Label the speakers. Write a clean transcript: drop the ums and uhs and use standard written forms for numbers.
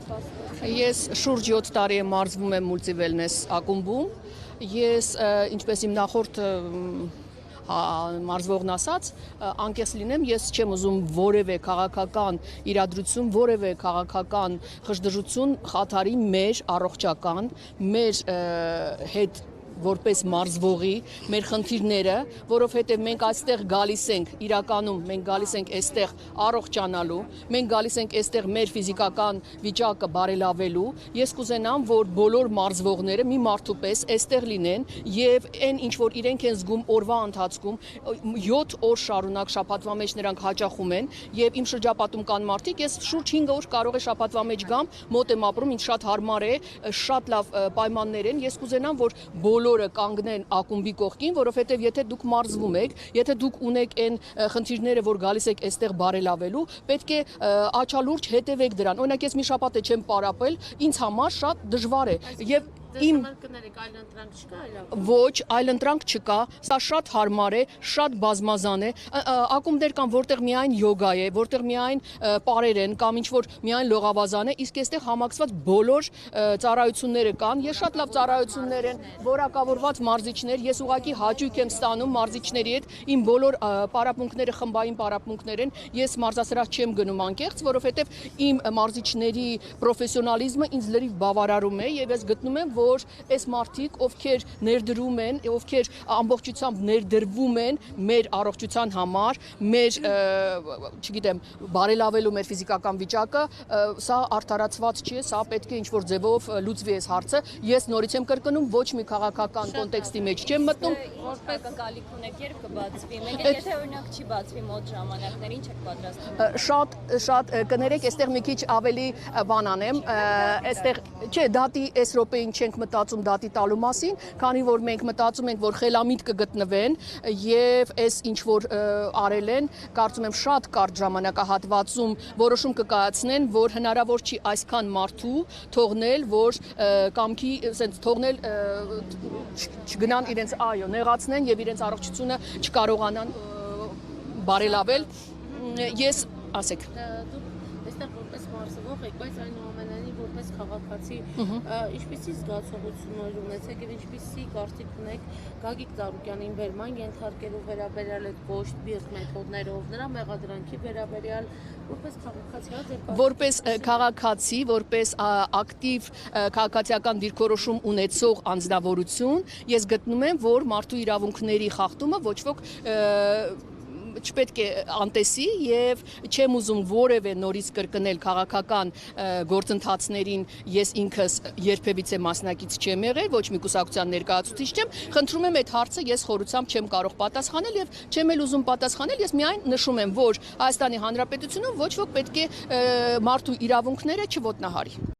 Speaker 1: Ես շուրջ 7 տարի եմ մարզվում եմ Multi-Wellness ակումբում։ Ես ինչպես իմ նախորդ մարզվողն ասաց, անկեղծ լինեմ, ես չեմ ուզում որևէ քաղաքական իրադրություն, որևէ քաղաքական խժդժություն խաթարի մեր առողջական, մեր հետ որպես մարզվողի, մեր խնդիրները, որովհետև մենք այստեղ գալիս ենք, իրականում մենք գալիս ենք այստեղ առողջանալու, մենք գալիս ենք այստեղ մեր ֆիզիկական վիճակը բարելավելու։ Ես կուզենամ, որ բոլոր մարզվողները մի մարդու պես այստեղ լինեն եւ այն ինչ որ իրենք են զգում օրվա ընթացքում 7 օր շարունակ շաբաթվա մեջ նրանք հաճախում են եւ իմ շրջապատում կան մարդիկ, ես շուրջ 5 օր կարող է շաբաթվա մեջ գամ, մոտ եմ ապրում, ինձ շատ հարմար է, շատ լավ պայմաններ են, ես կուզենամ, որ բոլորը կանգնեն ակումբի կողքին, որովհետև եթե դուք մարզվում եք, եթե դուք ունեք այն խնդիրները, որ գալիս եք այստեղ բարելավելու, պետք է աչալուրջ հետևեք դրան։ Օրինակ ես մի շաբաթ չեմ պարապել, ինձ համար շատ դժվար է եւ իմ ոչ, այլընտրանք չկա, սա շատ հարմար է, շատ բազմազան է, ակումբներ կան, որտեղ միայն յոգա է, որտեղ միայն պարեր են, կամ ինչ-որ միայն լողավազան է, իսկ այստեղ համակցված բոլոր ծառայությունները կան, ես շատ լավ ծառայություններ են, որակավորված մարզիչներ, ես ուղղակի հաճույք եմ ստանում մարզիչների հետ, իմ բոլոր պարապմունքները խմբային պարապմունքներ են, ես մարզասրահ չեմ գնում անկեղծ, որովհետև իմ մարզիչների պրոֆեսիոնալիզմը ինձ լրիվ բավարարում է եւ ես գտնում եմ, որ այս մարդիկ, ովքեր ներդրում են, ովքեր ամբողջությամբ ներդրվում են մեր առողջության համար, մեր, չգիտեմ, բարելավելու մեր ֆիզիկական վիճակը, սա արդարացված չի, սա պետք է ինչ-որ ձևով լուծվի այս հարցը։ Ես նորից եմ կրկնում, ոչ մի քաղաքական կոնտեքստի մեջ չեմ մտնում։
Speaker 2: Որպես գալիք ունեք, երբ կբացվի։ Մեկ եթե օրինակ չի բացվի մոտ ժամանակներ, ինչ եք պատրաստվում։
Speaker 1: Շատ կներեք, այստեղ մի քիչ ավելի բան անեմ, այստեղ չէ, դատի այս րոպեին չենք մտածում դատի տալու մասին, քանի որ մենք մտածում ենք, որ խելամիտ կգտնվեն եւ այս ինչ որ արել են, կարծում եմ շատ կարճ ժամանակահատվածում որոշում կկայացնեն, որ հնարավոր չի այսքան մարդու թողնել, որ կամքի ասենց թողնել չգնան իրենց այո, նեղացնեն եւ իրենց առողջությունը չկարողանան բարելավել։ Ես ասեք
Speaker 3: Այստեղ որպես մարզվող եք, բայց այնուամենայնիվ որպես քաղաքացի ինչպիսի զգացողություններ ունեցեք եւ ինչպիսի կարծիք ունեք Գագիկ Ծառուկյանին վերման ենթարկելու վերաբերյալ այդ կոշտ բիրտ մեթոդներով, նրա մեղադրանքի վերաբերյալ որպես քաղաքացի,
Speaker 1: որպես քաղաքացի, որպես ակտիվ քաղաքացիական դիրքորոշում ունեցող անձնավորություն, ես գտնում եմ, որ մարդու իրավունքների խախտումը ոչ ոք չպետք է անտեսի եւ չեմ ուզում որևէ նորից կրկնել քաղաքական գործընթացներին ես ինքս երբևիցե մասնակից չեմ եղել, ոչ մի կուսակցության ներկայացուցիչ չեմ, խնդրում եմ այդ հարցը ես խորությամբ չեմ կարող պատասխանել եւ չեմ էլ ուզում պատասխանել, ես միայն նշում եմ, որ Հայաստանի Հանրապետությունում ոչ ոք պետք է մարդու իրավունքները չոտնահարի։